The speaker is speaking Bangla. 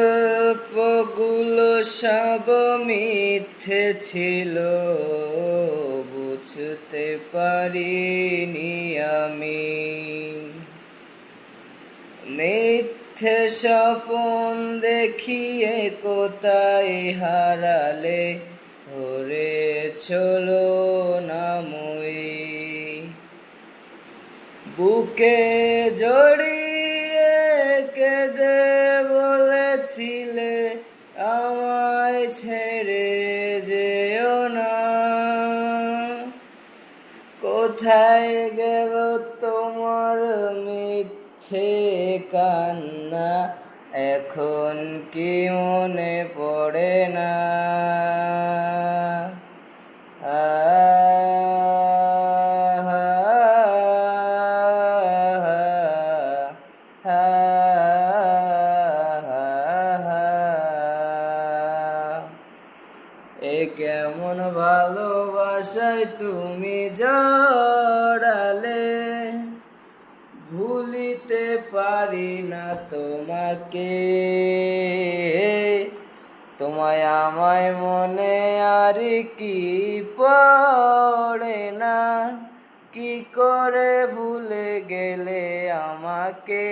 গল্পগুলো সব মিথ্যে ছিল, বুঝতে পারিনি আমি। মিথ্যে স্বপন দেখিয়ে কোথায় হারালে, ধরেছিল না মই। বুকে জড়িয়ে কেঁদে বলেছিলে, আমায় ছেড়ে যেও না। কোথায় গেল তোমার মিথ্যে কান্না, এখন কি মনে পড়ে না? এ কেমন ভালোবাসায় তুমি জড়ালে, ভুলিতে পারি না তোমাকে। তোমায় আমায় মনে আর কি পড়ে না, কি করে ভুলে গেলে আমাকে।